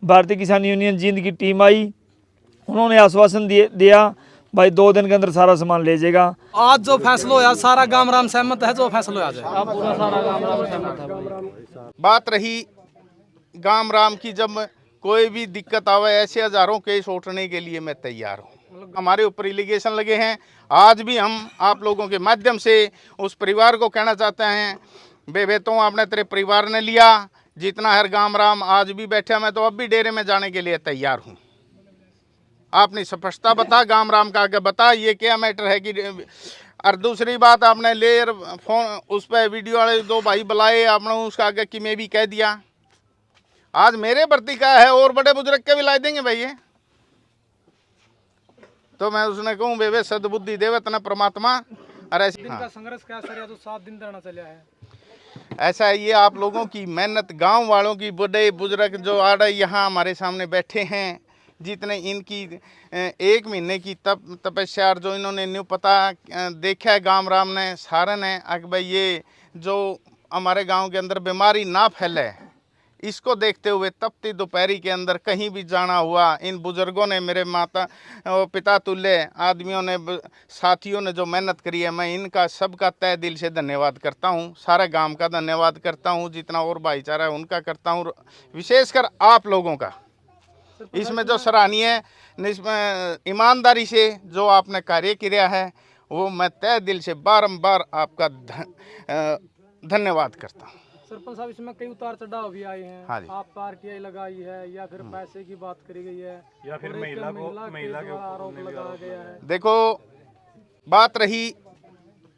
भारतीय किसान यूनियन जींद की टीम आई, उन्होंने आश्वासन दिया भाई 2 दिन के अंदर सारा सामान ले जाएगा। आज जो फैसला हुआ सारा गांव राम सहमत है, जो फैसला हुआ जाए पूरा सारा गांव राम सहमत है। बात रही गांव राम की, जब कोई भी दिक्कत आवे ऐसे हजारों केस उठने के लिए मैं तैयार हूँ। हमारे ऊपर इलिगेशन लगे हैं, आज भी हम आप लोगों के माध्यम से उस परिवार को कहना चाहते हैं, बेबेतों आपने तेरे परिवार ने लिया जितना हर गांव राम आज भी बैठा, मैं तो अब भी डेरे में जाने के लिए तैयार हूँ। आपने स्पष्टता बता, गांव राम का आगे बता ये क्या मैटर है कि। और दूसरी बात, आपने लेयर फोन उस पर वीडियो वाले 2 भाई बुलाए, आपने उसका आगे कि मैं भी कह दिया। आज मेरे प्रति का है और बड़े बुजुर्ग के भी ला देंगे भाई ये। तो मैं उसने कहूँ बेबे सद्बुद्धि देवे तना परमात्मा। और ऐसे दिन का संघर्ष क्या सर, तो 7 दिन धरना चला है। ऐसा है, ये आप लोगों की मेहनत, गांव वालों की, बड़े बुजुर्ग जो आ रहे यहाँ हमारे सामने बैठे हैं, जितने इनकी 1 महीने की तपस्या जो इन्होंने न्यू पता देखा है गांव राम ने सारे ने, अगर भाई ये जो हमारे गांव के अंदर बीमारी ना फैले, इसको देखते हुए तपती दोपहरी के अंदर कहीं भी जाना हुआ, इन बुजुर्गों ने, मेरे माता पिता तुल्य आदमियों ने, साथियों ने जो मेहनत करी है, मैं इनका सबका तहे दिल से धन्यवाद करता हूँ। सारे गांव का धन्यवाद करता हूँ, जितना और भाईचारा है उनका करता हूँ, विशेषकर आप लोगों का इसमें जो सराहनीय ईमानदारी से जो आपने कार्य किया है, वो मैं तहे दिल से बारंबार आपका धन्यवाद करता हूँ। सरपंच साहब, इसमें कई उतार चढ़ाव भी आए हैं। हाँ जी। आप आरटीआई लगाई है या फिर पैसे की बात करी गई है या फिर महिला के द्वारा आरोप लगाया गया है। देखो, बात रही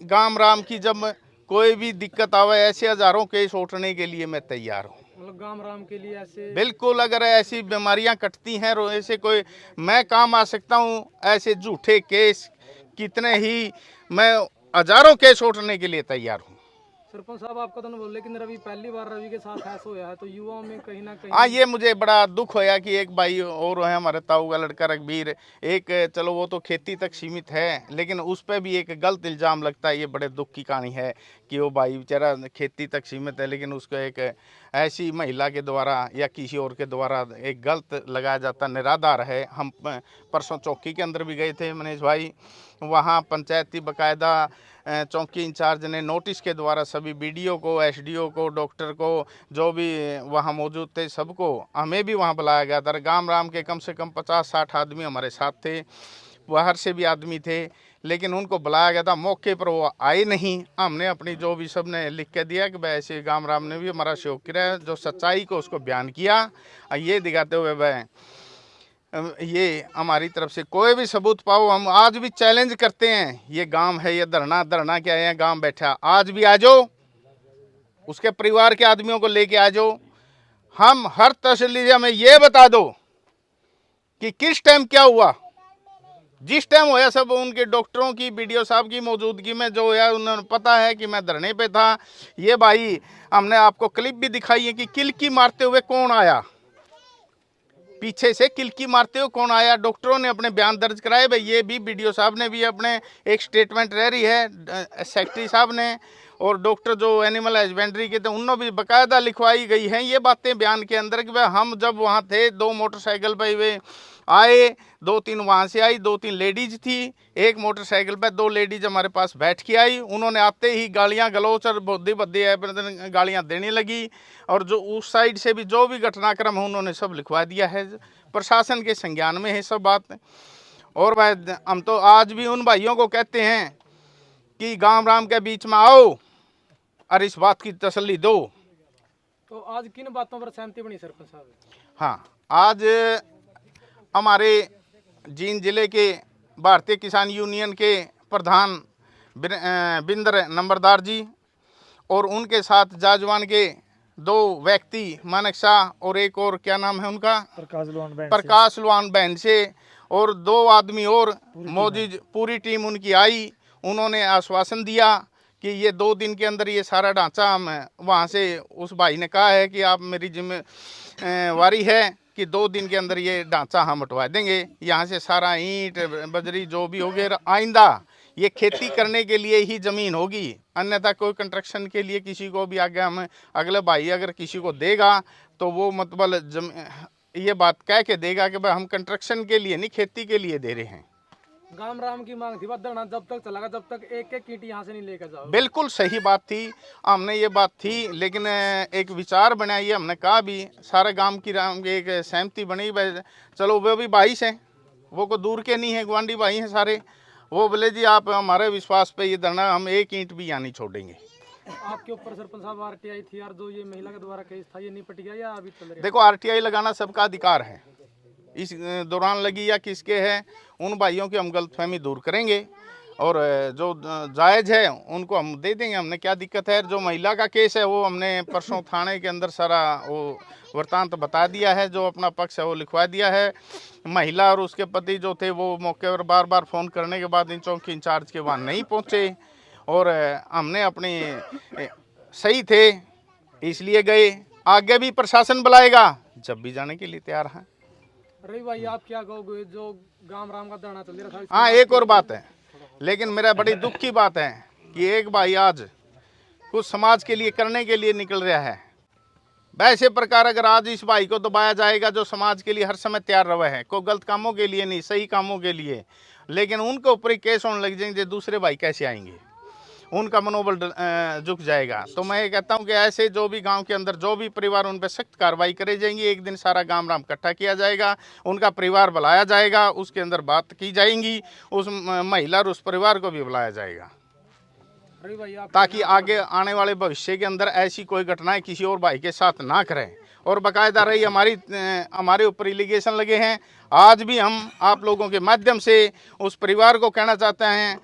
गांव राम की, जब कोई भी दिक्कत आवे ऐसे हजारों केस उठने के लिए मैं तैयार हूँ। मतलब गांव राम के लिए ऐसे बिल्कुल, अगर ऐसी बीमारियां कटती हैं ऐसे कोई मैं काम आ सकता हूँ, ऐसे झूठे केस कितने ही, मैं हजारों केस उठने के लिए तैयार हूँ। सरपंच साहब, आपका तो बोल, लेकिन रवि पहली बार रवि के साथ ऐसा हुआ है, तो युवाओं में कहीं ना कहीं हाँ, ये मुझे बड़ा दुख होया कि एक भाई और है हमारे ताऊ का लड़का रघबीर, एक चलो वो तो खेती तक सीमित है, लेकिन उस पर भी एक गलत इल्ज़ाम लगता है। ये बड़े दुख की कहानी है कि वो भाई बेचारा खेती तक सीमित है, लेकिन उसको एक ऐसी महिला के द्वारा या किसी और के द्वारा एक गलत लगाया जाता निराधार है। हम परसों चौकी के अंदर भी गए थे मनीष भाई, वहाँ पंचायती बाकायदा चौकी इंचार्ज ने नोटिस के द्वारा सभी बीडीओ को, एसडीओ को, डॉक्टर को, जो भी वहाँ मौजूद थे, सबको, हमें भी वहाँ बुलाया गया था। गांव राम के कम से कम 50-60 आदमी हमारे साथ थे, बाहर से भी आदमी थे, लेकिन उनको बुलाया गया था, मौके पर वो आए नहीं। हमने अपनी जो भी सब ने लिख के दिया कि भाई ऐसे गांव राम ने भी हमारा सहयोग किया, जो सच्चाई को उसको बयान किया, ये दिखाते हुए भाई ये हमारी तरफ से कोई भी सबूत पाओ, हम आज भी चैलेंज करते हैं। ये गांव है, ये धरना क्या है, गांव बैठा, आज भी आ जाओ, उसके परिवार के आदमियों को लेके आ जाओ। हम हर तसल्ली में ये बता दो कि किस टाइम क्या हुआ, जिस टाइम होया सब उनके डॉक्टरों की, बीडीओ साहब की मौजूदगी में जो होया, उन्होंने पता है कि मैं धरने पे था। ये भाई हमने आपको क्लिप भी दिखाई है कि किलकी मारते हुए कौन आया, पीछे से किलकी मारते हुए कौन आया। डॉक्टरों ने अपने बयान दर्ज कराए भाई, ये भी बीडीओ साहब ने भी अपने एक स्टेटमेंट रह रही है, सेक्रेटरी साहब ने, और डॉक्टर जो एनिमल हस्बेंड्री के थे उन्होंने भी बाकायदा लिखवाई गई हैं ये बातें बयान के अंदर कि भाई हम जब वहाँ थे 2 मोटरसाइकिल पर वे आए, 2-3 वहाँ से आई, 2-3 लेडीज थी, एक मोटरसाइकिल पर 2 लेडीज हमारे पास बैठ के आई। उन्होंने आते ही गालियाँ गलौच और बुद्धि गालियाँ देने लगी, और जो उस साइड से भी जो भी घटनाक्रम है उन्होंने सब लिखवा दिया है, प्रशासन के संज्ञान में है सब बात। और भाई हम तो आज भी उन भाइयों को कहते हैं कि गांव राम के बीच में आओ और इस बात की तसल्ली दो। तो आज किन बातों पर सहमति बनी सरपंच साहब? हाँ, आज हमारे जींद जिले के भारतीय किसान यूनियन के प्रधान बिंदर नंबरदार जी और उनके साथ जाजवान के 2 व्यक्ति, मानक शाह और एक और क्या नाम है उनका, प्रकाश लुआन बहन से, और 2 आदमी और मौजूद, पूरी टीम उनकी आई। उन्होंने आश्वासन दिया कि ये 2 दिन के अंदर ये सारा ढांचा हम वहाँ से, उस भाई ने कहा है कि आप मेरी जिम्मेवारी है कि 2 दिन के अंदर ये ढांचा हम हटवा देंगे, यहाँ से सारा ईंट बजरी जो भी होगे, आइंदा ये खेती करने के लिए ही ज़मीन होगी, अन्यथा कोई कंस्ट्रक्शन के लिए किसी को भी आगे हम, अगले भाई अगर किसी को देगा तो वो मतलब ये बात कह के देगा कि भाई हम कंस्ट्रक्शन के लिए नहीं, खेती के लिए दे रहे हैं। गाम राम की मांग थी धरना जब तक चलेगा जब तक एक एक ईंट यहाँ से नहीं लेकर जाओ। बिल्कुल सही बात थी, हमने ये बात थी, लेकिन एक विचार बनाई, हमने कहा भी सारे गांव की एक सहमति बनी, चलो वो भी भाई हैं, वो को दूर के नहीं है, गुआंढी भाई हैं सारे। वो बोले जी आप हमारे विश्वास पे ये धरना, हम एक ईंट भी यहाँ नहीं छोड़ेंगे। आपके ऊपर सरपंच साहब आरटीआई थी यार, जो ये महिला के द्वारा केस था, ये निपट गया या अभी चल रहा है? देखो आरटीआई लगाना सबका अधिकार है, इस दौरान लगी या किसके है, उन भाइयों की हम गलतफहमी दूर करेंगे और जो जायज़ है उनको हम दे देंगे, हमने क्या दिक्कत है। जो महिला का केस है वो हमने परसों थाने के अंदर सारा वो वृतांत बता दिया है, जो अपना पक्ष है वो लिखवा दिया है। महिला और उसके पति जो थे वो मौके पर बार बार फ़ोन करने के बाद इन चौकी इंचार्ज के वहाँ नहीं पहुँचे और हमने अपनी सही थे इसलिए गए। आगे भी प्रशासन बुलाएगा, जब भी जाने के लिए तैयार हैं। रवि भाई आप क्या कहोगे, जो गाम राम का धरना चल रहा था? हाँ एक और बात है, लेकिन मेरा बड़ी दुख की बात है कि एक भाई आज कुछ समाज के लिए करने के लिए निकल रहा है। वैसे प्रकार अगर आज इस भाई को दबाया जाएगा जो समाज के लिए हर समय तैयार रहे हैं, कोई गलत कामों के लिए नहीं, सही कामों के लिए, लेकिन उनके ऊपर ही केस होने लग जाएंगे, दूसरे भाई कैसे आएंगे, उनका मनोबल झुक जाएगा। तो मैं ये कहता हूँ कि ऐसे जो भी गांव के अंदर जो भी परिवार उन पर सख्त कार्रवाई करे जाएंगी। एक दिन सारा गांव राम इकट्ठा किया जाएगा, उनका परिवार बुलाया जाएगा, उसके अंदर बात की जाएंगी, उस महिला और उस परिवार को भी बुलाया जाएगा, रवि भाई आप ताकि आगे आने वाले भविष्य के अंदर ऐसी कोई घटनाएं किसी और भाई के साथ ना करें। और बाकायदा रही हमारे ऊपर एलिगेशन लगे हैं, आज भी हम आप लोगों के माध्यम से उस परिवार को कहना चाहते हैं,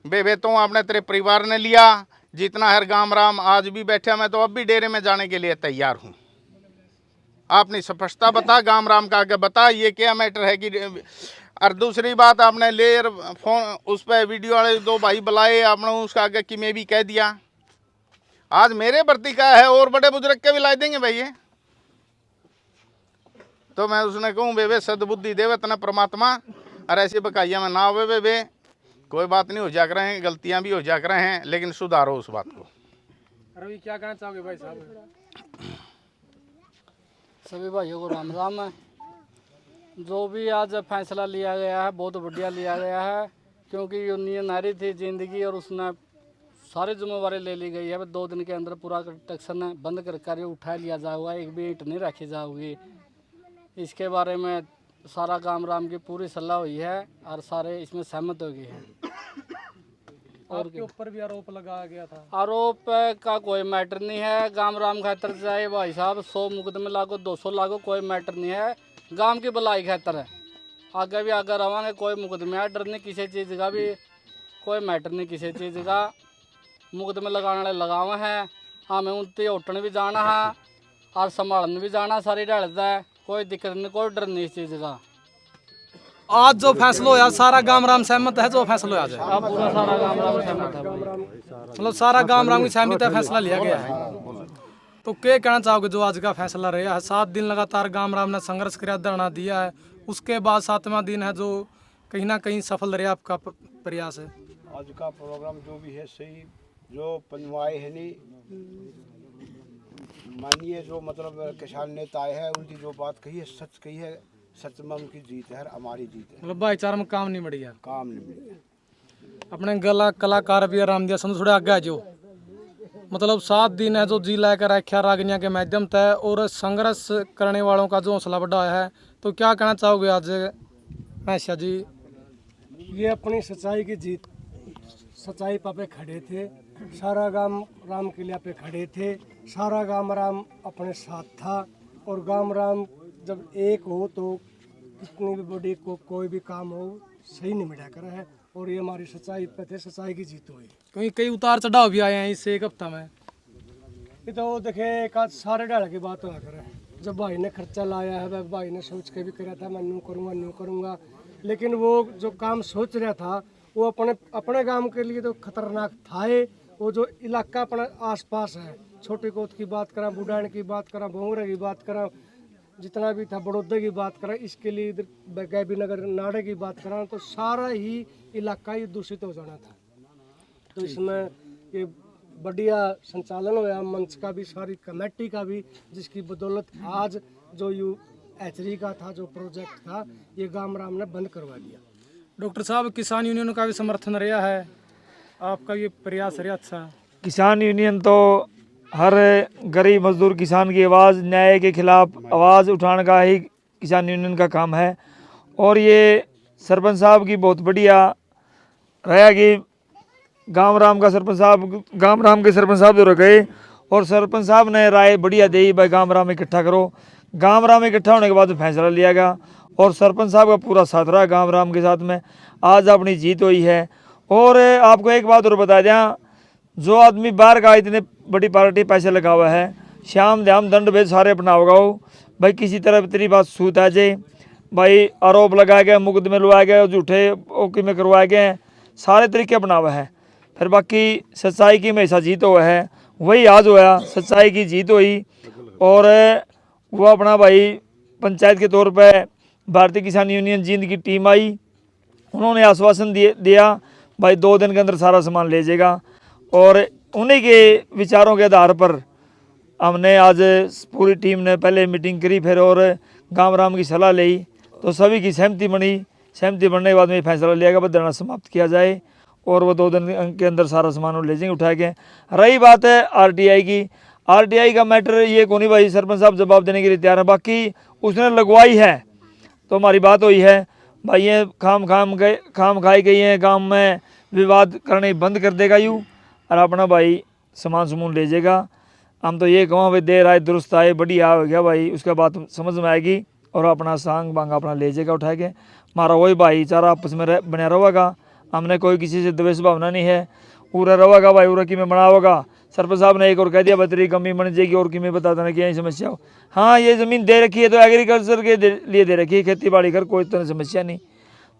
बे तो आपने तेरे परिवार ने लिया जितना हर गाम राम, आज भी बैठा, मैं तो अब भी डेरे में जाने के लिए तैयार हूँ। आपने स्पष्टता बता, गाम राम का आगे बता ये क्या मैटर है कि। और दूसरी बात, आपने लेयर फोन उस पर वीडियो वाले दो भाई बुलाए, आपने उसका आगे कि मैं भी कह दिया। आज मेरे प्रति का है और बड़े बुजुर्ग के भी ला देंगे भैया, तो मैं उसने कहूँ बे सदबुद्धि देवे तना परमात्मा, और ऐसी बकाइया में ना आवे बे। कोई बात नहीं, हो जा कर रहे हैं, गलतियां भी हो जा कर रहे हैं, लेकिन सुधारो उस बात को। रवि क्या कहना चाहोगे भाई साहब? सभी भाइयों को राम राम है। जो भी आज फैसला लिया गया है बहुत बढ़िया लिया गया है, क्योंकि यूनियन नारी थी जिंदगी और उसने सारी जिम्मेवारी ले ली गई है। 2 दिन के अंदर पूरा कंस्ट्रक्शन बंद कर उठा लिया जाएगा, एक भी ईंट नहीं रखी जाएगी। इसके बारे में सारा गाम राम की पूरी सलाह हुई है और सारे इसमें सहमत हो गए हैं। और के ऊपर भी आरोप लगाया गया था। आरोप का कोई मैटर नहीं है, गाम राम खातर चाहे भाई साहब 100 मुकदमे लागो 200 लागो, कोई मैटर नहीं है। गांव की भलाई खातर है, आगे भी आगे रवांगे, कोई मुकदमे है, डर नहीं किसी चीज़ का भी, कोई मैटर नहीं किसी चीज़ का। मुकदमे लगाने वाले लगावे हैं, हमें उनती उठन भी जाना है और संभालन भी जाना, सारी ढलता है, कोई दिक्कत नहीं, कोई डर नहीं इस चीज़ का। आज जो फैसला होया सारा गाम राम सहमत है, जो फैसला होया जाए अब पूरा सारा गाम राम सहमत है, मतलब सारा गाम राम की सहमति है, फैसला लिया गया है। तो क्या कहना चाहोगे जो आज का फैसला रहा है? 7 दिन लगातार गाम राम ने संघर्ष किया, धरना दिया है, उसके बाद 7वां दिन है जो कहीं ना कहीं सफल रहा आपका प्रयास है। आज का प्रोग्राम जो भी है सही, जो पनवाए है नहीं मानिए, जो मतलब किसान नेता आए हैं उनकी जो बात कही है सच कही है, सच में उनकी जीत है, हमारी जीत है। मतलब भाईचारा में काम नहीं बढ़ गया, काम नहीं मिलेगा। अपने कलाकार भी आराम दिया सुन थोड़ा आगे जो मतलब 7 दिन है जो जी लेकर रखा रागनिया के माध्यम से और संघर्ष करने वालों का जो हौसला बढ़ाया है। तो क्या कहना चाहोगे आज महेशा जी? ये अपनी सच्चाई की जीत, सच्चाई पे खड़े थे, सारा गांव राम किला पे खड़े थे, सारा गांव राम अपने साथ था। और गांव राम जब एक हो तो कितनी भी बड़ी कोई भी काम हो सही नहीं मिला कर है। और ये हमारी सच्चाई पे थे, सच्चाई की जीत हुई। क्योंकि कई उतार चढ़ाव भी आए हैं इस 1 हफ्ता में। ये तो देखे एक आध सारे डाल की बात हुआ करे, जब भाई ने खर्चा लाया है, वह भाई ने सोच के भी करा था मैं न्यू करूँगा, लेकिन वो जो काम सोच रहा था वो अपने गांव के लिए तो खतरनाक था। वो जो इलाका अपने आसपास है, छोटी कोत की बात करा, बुढ़ान की बात करा, भोंगरे की बात करा, जितना भी था बड़ौदा की बात करा, इसके लिए इधर गैबी नगर नाड़े की बात करा, तो सारा ही इलाका ही दूषित हो जाना था। तो इसमें ये बढ़िया संचालन हुआ मंच का भी, सारी कमेटी का भी, जिसकी बदौलत आज जो हैचरी का था जो प्रोजेक्ट था, ये गाम राम ने बंद करवा दिया। डॉक्टर साहब किसान यूनियन का भी समर्थन रहा है, आपका ये प्रयास रहा अच्छा। किसान यूनियन तो हर गरीब मजदूर किसान की आवाज़, न्याय के खिलाफ आवाज़ उठाने का ही किसान यूनियन का काम है। और ये सरपंच साहब की बहुत बढ़िया रहा कि गांव राम के सरपंच साहब जो गए और सरपंच साहब ने राय बढ़िया दी, भाई गांव राम इकट्ठा करो। गांव राम इकट्ठा होने के बाद फैसला लिया गया और सरपंच साहब का पूरा साथ रहा गांव राम के साथ में। आज अपनी जीत हुई है। और आपको एक बात और बता दें, जो आदमी बाहर का इतने बड़ी पार्टी पैसे लगा हुआ है, श्याम ध्याम दंड भेद सारे अपना होगा भाई, किसी तरह तेरी बात सूत आ जाए, भाई आरोप लगाए गए, मुकदमे लुआए गए, झूठे ओके में करवाए गए, सारे तरीके अपना हुआ है। फिर बाकी सच्चाई की हमेशा जीत हुआ है, वही आज हुआ, सच्चाई की जीत हुई। और वो अपना भाई पंचायत के तौर पे भारतीय किसान यूनियन जींद की टीम आई, उन्होंने आश्वासन दिया भाई 2 दिन के अंदर सारा सामान ले जाएगा। और उन्हीं के विचारों के आधार पर हमने आज पूरी टीम ने पहले मीटिंग करी, फिर और गांव राम की सलाह ली, तो सभी की सहमति बनी। सहमति बनने के बाद में फैसला लिया गया धरना समाप्त किया जाए और वो 2 दिन के अंदर सारा सामान वो ले जाएंगे उठा के। रही बात है आरटीआई की, आरटीआई का मैटर ये कौन भाई सरपंच साहब जवाब देने के लिए तैयार है, बाकी उसने लगवाई है तो हमारी बात हुई है भाई, ये खाम खाई गई है, गांव में विवाद करने बंद कर देगा यूँ और अपना भाई सामान समून ले जाएगा। हम तो ये कहूँ भाई देर आए दुरुस्त आए, बढ़िया हो गया भाई, उसके बाद समझ में आएगी और अपना सांग बांग अपना ले जाएगा उठा के। हमारा वही भाईचारा आपस में बना रहेगा, हमने कोई किसी से द्वेष भावना नहीं है, पूरा रहेगा भाई, पूरा कि में बना होगा। सरपंच साहब ने एक और कह दिया बतरी कमी बन जाएगी और कि में बता देना कि यही समस्या हो। हाँ ये ज़मीन दे रखी है तो एग्रीकल्चर के लिए दे रखी है, खेती बाड़ी कर कोई तरह समस्या नहीं,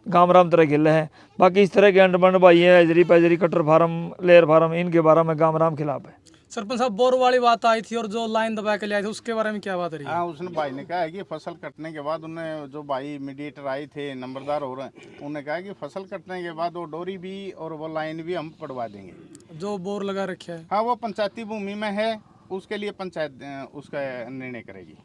गाँव राम तरह गिल है। बाकी इस तरह के अंड बंड भाई है, हजरी पैजरी कटर फार्म लेयर फार्म, इनके बारे में गाँव राम खिलाफ है। सरपंच साहब बोर वाली बात आई थी और जो लाइन दबा के ले आए थे उसके बारे में क्या बात रही? हाँ, उसने भाई ने कहा है कि फसल कटने के बाद उन्हें जो भाई मीडिएटर आए थे नंबरदार हो रहे हैं, उन्होंने कहा कि फसल कटने के बाद वो डोरी भी और वो लाइन भी हम पड़वा देंगे। जो बोर लगा रखे है, हाँ वो पंचायती भूमि में है, उसके लिए पंचायत उसका निर्णय करेगी।